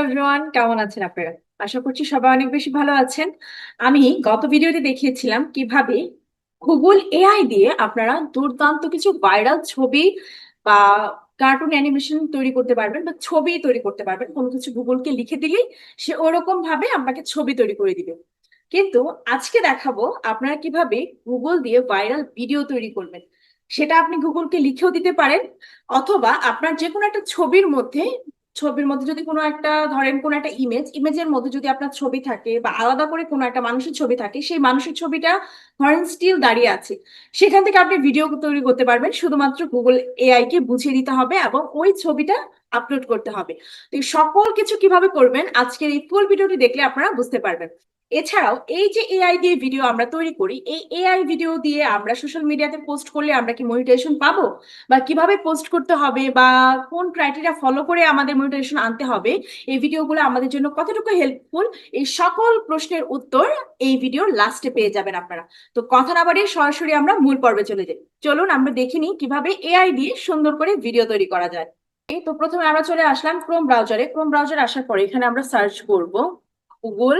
Everyone, কেমন আছেন আপনারা? আশা করছি সবাই অনেক বেশি ভালো আছেন। আমি গত ভিডিওতে দেখিয়েছিলাম কিভাবে গুগল এআই দিয়ে আপনারা দুর্দান্ত কিছু ভাইরাল ছবি বা কার্টুন অ্যানিমেশন তৈরি করতে পারবেন বা ছবি তৈরি করতে পারবেন। কোনো কিছু গুগলকে লিখে দিলেই সে ওরকম ভাবে আপনাকে ছবি তৈরি করে দিবে। কিন্তু আজকে দেখাবো আপনারা কিভাবে গুগল দিয়ে ভাইরাল ভিডিও তৈরি করবেন। সেটা আপনি গুগলকে লিখেও দিতে পারেন, অথবা আপনার যে কোনো একটা ছবির মধ্যে যদি কোনো একটা ধরেন কোনো একটা ইমেজের মধ্যে যদি আপনার ছবি থাকে বা আলাদা করে কোনো একটা মানুষের ছবি থাকে, সেই মানুষের ছবিটা ধরেন স্টিল দাঁড়িয়ে আছে, সেখান থেকে আপনি ভিডিও তৈরি করতে পারবেন। শুধুমাত্র গুগল এআই কে বুঝিয়ে দিতে হবে এবং ওই ছবিটা আপলোড করতে হবে। তো এই সকল কিছু কিভাবে করবেন আজকের এই ফুল ভিডিওটি দেখলে আপনারা বুঝতে পারবেন। এছাড়াও এই যে এআই দিয়ে ভিডিও আমরা তৈরি করি, এই এআই ভিডিও দিয়ে আমরা সোশ্যাল মিডিয়াতে পোস্ট করলে আমরা কি মনিটাইজেশন পাবো, বা কিভাবে পোস্ট করতে হবে, বা কোন ক্রাইটেরিয়া ফলো করে আমাদের মনিটাইজেশন আনতে হবে, এই ভিডিওগুলো আমাদের জন্য কতটুকু হেল্পফুল, এই সকল প্রশ্নের উত্তর এই ভিডিওর লাস্টে পেয়ে যাবেন আপনারা। তো কথা না বাড়িয়ে সরাসরি আমরা মূল পর্বে চলে যাই। চলুন আমরা দেখে নিই কিভাবে এআই দিয়ে সুন্দর করে ভিডিও তৈরি করা যায়। এই তো প্রথমে আমরা চলে আসলাম ক্রোম ব্রাউজারে আসার পরে এখানে আমরা সার্চ করব গুগল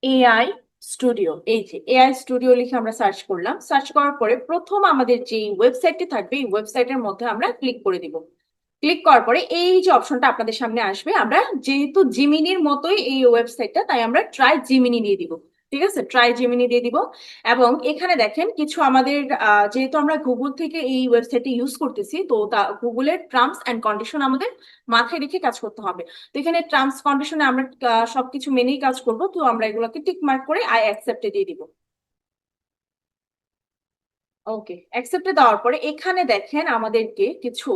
এআই স্টুডিও। এই যে এআই স্টুডিও লিখে আমরা সার্চ করলাম। সার্চ করার পরে প্রথম আমাদের যে ওয়েবসাইটটি থাকবে, এই ওয়েবসাইটের মধ্যে আমরা ক্লিক করে দিব। ক্লিক করার পরে এই যে অপশনটা আপনাদের সামনে আসবে, আমরা যেহেতু জিমিনির মতোই এই ওয়েবসাইটটা, তাই আমরা ট্রাই জিমিনি দিয়ে দিব। ঠিক আছে, ট্রাই জিমিনি দিয়ে দিব। এবং এখানে দেখেন কিছু আমাদের যেহেতু আমরা গুগল থেকে এই ওয়েবসাইটটি ইউজ করতেছি, তো তা গুগলের টার্মস অ্যান্ড কন্ডিশন আমাদের মাথায় রেখে কাজ করতে হবে। তো এখানে টার্মস কন্ডিশনে আমরা সবকিছু মেনেই কাজ করব, তো আমরা এগুলোকে টিক মার্ক করে আই অ্যাকসেপ্টে দিয়ে দিব। ওকে, অ্যাকসেপ্টে দেওয়ার পরে এখানে দেখেন আমাদেরকে কিছু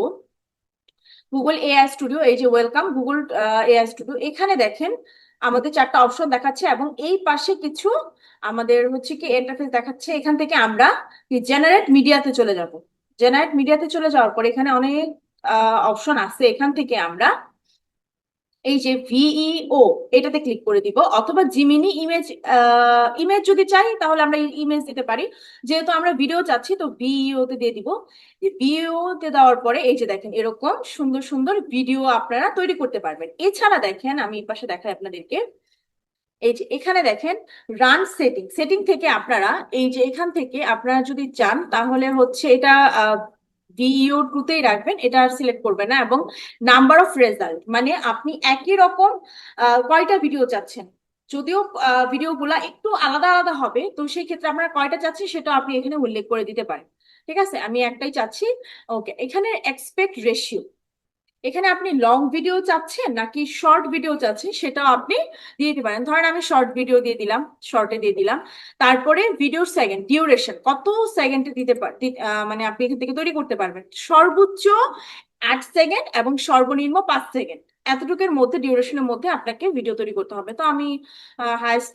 গুগল এআই স্টুডিও, এই যে ওয়েলকাম গুগল এআই স্টুডিও, এখানে দেখেন আমাদের চারটা অপশন দেখাচ্ছে এবং এই পাশে কিছু আমাদের হচ্ছে কি ইন্টারফেস দেখাচ্ছে। এখান থেকে আমরা জেনারেট মিডিয়াতে চলে যাব। জেনারেট মিডিয়াতে চলে যাওয়ার পর এখানে অনেক অপশন আছে। এখান থেকে আমরা এই যে ভিইও, এটাতে ক্লিক করে দিব, অথবা জিমিনি ইমেজ। ইমেজ যদি চাই তাহলে আমরা ইমেজ দিতে পারি, যেহেতু আমরা ভিডিও চাচ্ছি তো ভিইও তে দিয়ে দিব। ভিইও তে দেওয়ার পরে এই যে দেখেন এরকম সুন্দর সুন্দর ভিডিও আপনারা তৈরি করতে পারবেন। এছাড়া দেখেন আমি এই পাশে দেখাই আপনাদেরকে, এই যে এখানে দেখেন রান সেটিং, সেটিং থেকে আপনারা এই যে এখান থেকে আপনারা যদি চান তাহলে হচ্ছে এটা ভিইও টুতেই রাখবেন, এটা আর সিলেক্ট করবেন না। এবং নাম্বার অফ রেজাল্ট, মানে আপনি একই রকম কয়টা ভিডিও চাচ্ছেন, যদিও ভিডিওগুলা একটু আলাদা আলাদা হবে, তো সেই ক্ষেত্রে আপনারা কয়টা চাচ্ছেন সেটা আপনি এখানে উল্লেখ করে দিতে পারেন। ঠিক আছে, আমি একটাই চাচ্ছি। ওকে, এখানে এক্সপেক্ট রেশিও, এখানে আপনি লং ভিডিও চাচ্ছেন নাকি শর্ট ভিডিও চাচ্ছেন সেটাও আপনি দিয়ে দিতে পারেন। ধরেন আমি শর্ট ভিডিও দিয়ে দিলাম, শর্টে দিয়ে দিলাম। তারপরে ভিডিওর সেকেন্ড ডিউরেশন কত সেকেন্ডে মানে আপনি এখান থেকে তৈরি করতে পারবেন। সর্বোচ্চ 8 সেকেন্ড এবং সর্বনিম্ন 5 সেকেন্ড, এতটুকুর মধ্যে ডিউরেশনের মধ্যে আপনাকে ভিডিও তৈরি করতে হবে। তো আমি হাইস্ট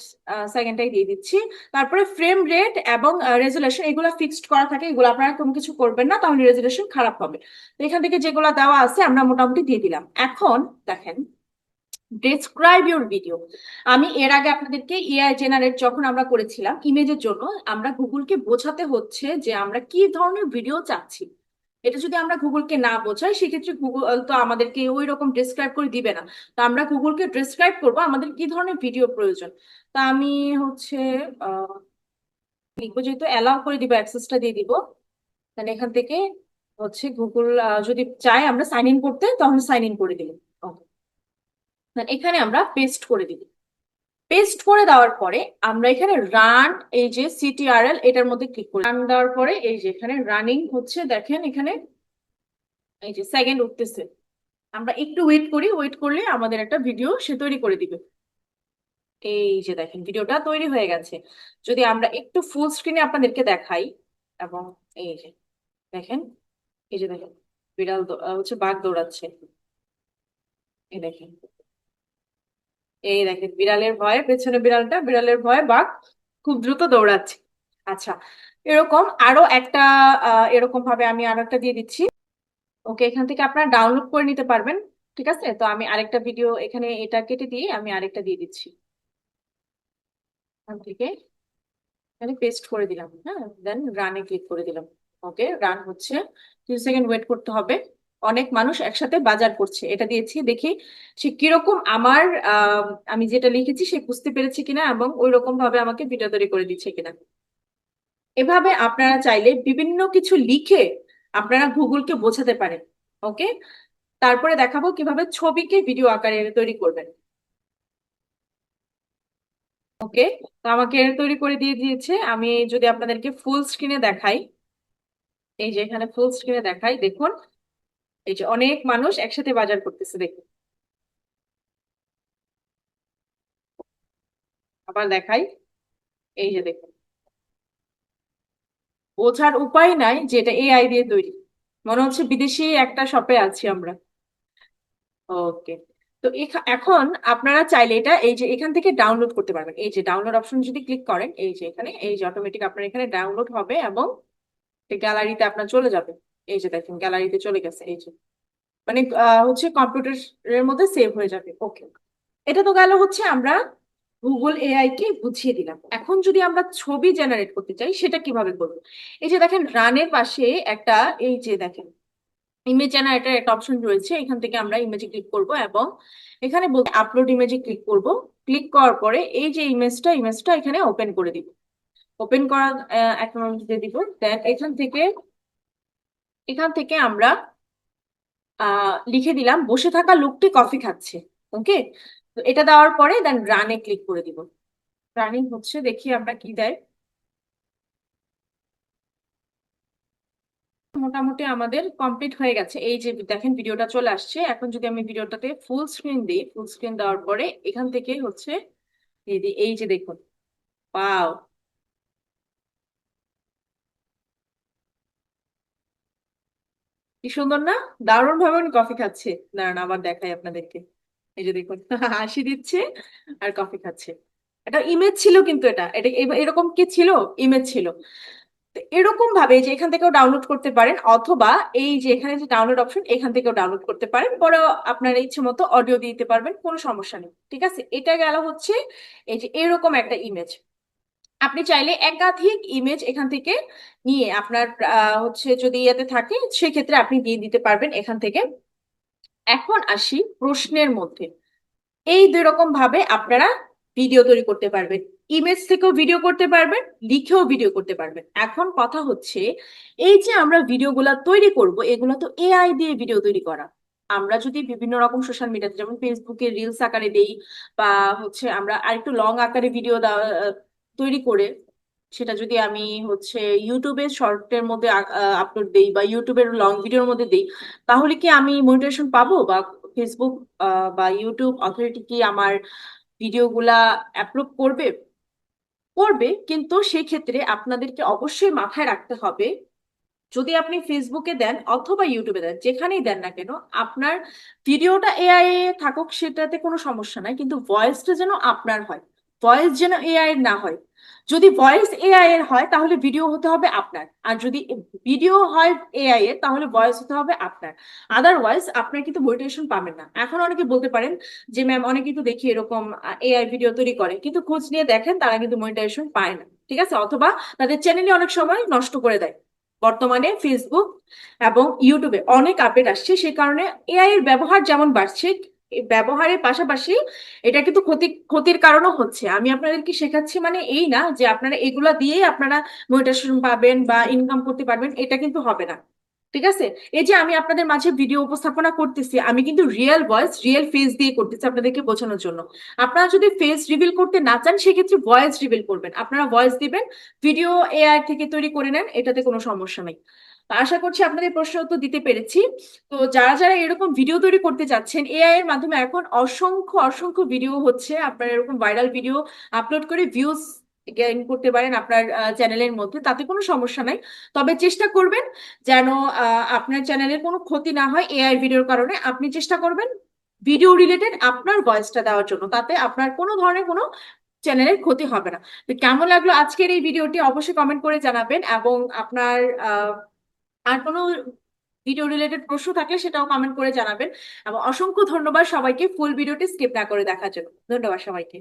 সেকেন্ডটাই দিয়ে দিচ্ছি। তারপরে ফ্রেম রেট এবং রেজুলেশন এগুলো ফিক্সড করা থাকে, এগুলো আপনারা কোনো কিছু করবেন না, তাহলে রেজুলেশন খারাপ হবে। তো এখান থেকে যেগুলো দেওয়া আছে আমরা মোটামুটি দিয়ে দিলাম। এখন দেখেন ডেসক্রাইব ইউর ভিডিও। আমি এর আগে আপনাদেরকে এআই জেনারেট যখন আমরা করেছিলাম ইমেজের জন্য, আমরা গুগলকে বোঝাতে হচ্ছে যে আমরা কি ধরনের ভিডিও চাচ্ছি। এটা যদি আমরা গুগলকে না বোঝাই সেক্ষেত্রে গুগল তো আমাদেরকে ওই রকম ডিসক্রাইব করে দিবে না। তো আমরা গুগলকে ডিসক্রাইব করবো আমাদের কি ধরনের ভিডিও প্রয়োজন। তা আমি হচ্ছে আহ লিখবো, যেহেতু অ্যালাউ করে দিব, অ্যাক্সেসটা দিয়ে দিব, তাহলে এখান থেকে হচ্ছে গুগল যদি চাই আমরা সাইন ইন করতে, তাহলে সাইন ইন করে দিব। Okay. এখানে আমরা পেস্ট করে দিব। পেস্ট করে দেওয়ার পরে আমরা এখানে রান, এই যে সিটিআরএল এটার মধ্যে ক্লিক করি। রান দেওয়ার পরে এই যে এখানে রানিং হচ্ছে, দেখেন এখানে এই যে সেকেন্ড উঠতেছে। আমরা একটু ওয়েট করি, ওয়েট করলে আমাদের একটা ভিডিও সে তৈরি করে দিবে। এই যে দেখেন ভিডিওটা তৈরি হয়ে গেছে। যদি আমরা একটু ফুল স্ক্রিনে আপনাদেরকে দেখাই, এবং এই যে দেখেন, এই যে দেখেন বিড়াল হচ্ছে বাঘ দৌড়াচ্ছে। এই দেখেন, এই দেখেন বিড়ালের ভয়ে, পেছনে বিড়ালটা, বিড়ালের ভয়ে বাঘ খুব দ্রুত দৌড়াচ্ছে। আচ্ছা, এরকম আরো একটা এরকম ভাবে আমি আরো একটা দিয়ে দিচ্ছি। ওকে, এখান থেকে আপনারা ডাউনলোড করে নিতে পারবেন। ঠিক আছে, তো আমি আরেকটা ভিডিও এখানে এটা কেটে দিয়ে আমি আরেকটা দিয়ে দিচ্ছি। এখান থেকে এখানে পেস্ট করে দিলাম, হ্যাঁ, দেন রানে ক্লিক করে দিলাম। ওকে, রান হচ্ছে, 2 সেকেন্ড ওয়েট করতে হবে। অনেক মানুষ একসাথে বাজার করছে, এটা দিয়েছি, দেখি সে কিরকম আমার আমি যেটা লিখেছি সে বুঝতে পেরেছে কিনা এবং ওই রকম ভাবে আমাকে ভিডিও তৈরি করে দিচ্ছে কিনা। এভাবে আপনারা চাইলে বিভিন্ন কিছু লিখে আপনারা গুগলকে বোঝাতে পারেন। ওকে, তারপরে দেখাবো কিভাবে ছবিকে ভিডিও আকারে তৈরি করবেন। ওকে, তো আমাকে তৈরি করে দিয়ে দিয়েছে। আমি যদি আপনাদেরকে ফুল স্ক্রিনে দেখাই, এই যে এখানে ফুল স্ক্রিনে দেখাই, দেখুন এই যে অনেক মানুষ একসাথে বাজার করতেছে, দেখুন। আবার দেখাই, এই যে দেখুন, বোঝার উপায় নাই যে এটা এআই দিয়ে তৈরি, মনে হচ্ছে বিদেশি একটা শপে আছি আমরা। ওকে, তো এখন আপনারা চাইলে এটা এই যে এখান থেকে ডাউনলোড করতে পারবেন। এই যে ডাউনলোড অপশন যদি ক্লিক করেন, এই যে এখানে, এই যে অটোমেটিক আপনার এখানে ডাউনলোড হবে এবং গ্যালারিতে আপনার চলে যাবে। এই যে দেখেন গ্যালারিতে চলে গেছে, এই যে মানে হচ্ছে কম্পিউটারের মধ্যে সেভ হয়ে যাবে। ওকে, এটা তো গেল হচ্ছে আমরা গুগল এআই কে বুঝিয়ে দিলাম। এখন যদি আমরা ছবি জেনারেট করতে চাই সেটা কিভাবে করবো, এই যে দেখেন রানের পাশে একটা, এই যে দেখেন ইমেজ জেনারেটর একটা অপশন রয়েছে, এখান থেকে আমরা ইমেজে ক্লিক করব এবং এখানে বলতে আপলোড ইমেজে ক্লিক করব। ক্লিক করার পরে এই যে ইমেজটা এখানে ওপেন করে দিব। ওপেন করা অ্যাকাউন্ট দিয়ে দিব। দেন এখান থেকে আমরা লিখে দিলাম বসে থাকা লোকটি কফি খাচ্ছে। ওকে, তো এটা দেওয়ার পরে দেন রানে ক্লিক করে দিব। রানিং হচ্ছে, দেখি আমরা কি দেয়। মোটামুটি আমাদের কমপ্লিট হয়ে গেছে, এই যে দেখেন ভিডিওটা চলে আসছে। এখন যদি আমি ভিডিওটাতে ফুল স্ক্রিন দিই, ফুল স্ক্রিন দেওয়ার পরে এখান থেকে হচ্ছে এই যে দেখুন, পাও কি সুন্দর না, দারুণ ভাবে উনি কফি খাচ্ছে। দাঁড়ান আবার দেখাই আপনাদেরকে, এই যে দেখুন হাসি দিচ্ছে আর কফি খাচ্ছে। এটা ইমেজ ছিল, কিন্তু এটা এটা এরকম কি ছিল, ইমেজ ছিল। তো এরকম ভাবে যে এখান থেকেও ডাউনলোড করতে পারেন, অথবা এই যে এখানে যে ডাউনলোড অপশন এখান থেকেও ডাউনলোড করতে পারেন, পরে আপনার ইচ্ছে মতো অডিও দিতে পারবেন, কোনো সমস্যা নেই। ঠিক আছে, এটা গেল হচ্ছে এই যে এরকম একটা ইমেজ। আপনি চাইলে একাধিক ইমেজ এখান থেকে নিয়ে আপনার হচ্ছে যদি ইয়েতে থাকে সেক্ষেত্রে আপনি দিয়ে দিতে পারবেন এখান থেকে। এখন আসি প্রশ্নের মধ্যে, এই দুই রকম ভাবে আপনারা ভিডিও তৈরি করতে পারবেন। ইমেজ থেকেও ভিডিও করতে পারবেন, লিখেও ভিডিও করতে পারবেন। এখন কথা হচ্ছে এই যে আমরা ভিডিওগুলা তৈরি করব, এগুলো তো এআই দিয়ে ভিডিও তৈরি করা। আমরা যদি বিভিন্ন রকম সোশ্যাল মিডিয়াতে যেমন ফেসবুকে রিলস আকারে দেই, বা হচ্ছে আমরা আরেকটু লং আকারে ভিডিও তৈরি করে সেটা যদি আমি হচ্ছে ইউটিউবে শর্টের মধ্যে আপলোড দেই বা ইউটিউবের লং ভিডিওর মধ্যে দেই, তাহলে কি আমি মনিটাইজেশন পাবো? বা ফেসবুক বা ইউটিউব অথরিটি কি আমার ভিডিওগুলা অ্যাপ্রুভ করবে? করবে, কিন্তু সেই ক্ষেত্রে আপনাদেরকে অবশ্যই মাথায় রাখতে হবে, যদি আপনি ফেসবুকে দেন অথবা ইউটিউবে দেন, যেখানেই দেন না কেন, আপনার ভিডিওটা এআই এ থাকুক সেটাতে কোনো সমস্যা নাই, কিন্তু ভয়েসটা যেন আপনার হয়, ভয়েস যেন এআই এর না হয়। যদি ভয়েস এআই এর হয় তাহলে ভিডিও হতে হবে আপনার, আর যদি ভিডিও হয় এআই এর তাহলে ভয়েস হতে হবে আপনার। আদারওয়াইজ আপনার কিন্তু মোটিভেশন পাবেন না। এখন অনেকে বলতে পারেন যে ম্যাম অনেকে তো দেখি এরকম এআই ভিডিও তৈরি করে, কিন্তু খোঁজ নিয়ে দেখেন তারা কিন্তু মনিটাইজেশন পায় না। ঠিক আছে, অথবা তাদের চ্যানেলে অনেক সময় নষ্ট করে দেয়। বর্তমানে ফেসবুক এবং ইউটিউবে অনেক আপডেট আসছে, সেই কারণে এআই এর ব্যবহার যেমন বাড়ছে, এই ব্যবহারের পাশাপাশি এটা কিন্তু ক্ষতির কারণও হচ্ছে। আমি আপনাদেরকে শেখাচ্ছি মানে এই না যে আপনারা এগুলা দিয়েই আপনারা মনিটাইজেশন পাবেন বা ইনকাম করতে পারবেন, এটা কিন্তু হবে না। ঠিক আছে, এই যে আমি আপনাদের মাঝে ভিডিও উপস্থাপনা করতেছি, আমি কিন্তু রিয়েল ভয়েস রিয়েল ফেস দিয়ে করতেছি আপনাদেরকে বোঝানোর জন্য। আপনারা যদি ফেস রিভিল করতে না চান সেক্ষেত্রে ভয়েস রিভিল করবেন, আপনারা ভয়েস দিবেন, ভিডিও এআই থেকে তৈরি করে নেন, এটাতে কোনো সমস্যা নেই। তো আশা করছি আপনাদের প্রশ্ন উত্তর দিতে পেরেছি। তো যারা যারা এরকম ভিডিও তৈরি করতে চাচ্ছেন এআই এর মাধ্যমে, এখন অসংখ্য অসংখ্য ভিডিও হচ্ছে, আপনারা এরকম ভাইরাল ভিডিও আপলোড করে ভিউজ গেইন করতে পারেন আপনার চ্যানেলের মধ্যে, তাতে কোনো সমস্যা নাই। তবে চেষ্টা করবেন যেন আপনার চ্যানেলের কোনো ক্ষতি না হয় এআই ভিডিওর কারণে। আপনি চেষ্টা করবেন ভিডিও রিলেটেড আপনার ভয়েসটা দেওয়ার জন্য, তাতে আপনার কোনো ধরনের কোনো চ্যানেলের ক্ষতি হবে না। তো কেমন লাগলো আজকের এই ভিডিওটি অবশ্যই কমেন্ট করে জানাবেন, এবং আপনার আর কোনো ভিডিও রিলেটেড প্রশ্ন থাকলে সেটাও কমেন্ট করে জানাবেন। এবং অসংখ্য ধন্যবাদ সবাইকে ফুল ভিডিওটি স্কিপ না করে দেখার জন্য। ধন্যবাদ সবাইকে।